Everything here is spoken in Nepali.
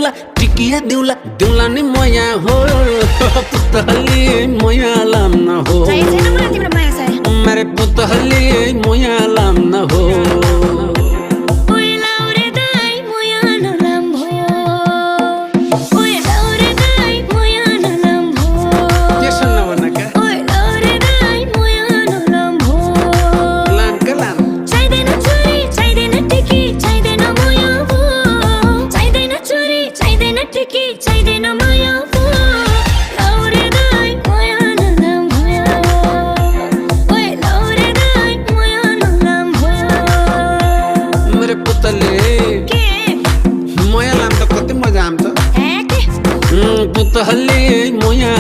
दिउला टिकिया दिउला दिउला नि मया हो पुतहली मया लाम न हो मेरे पुतहली मया लाम न हो पुतहली मोया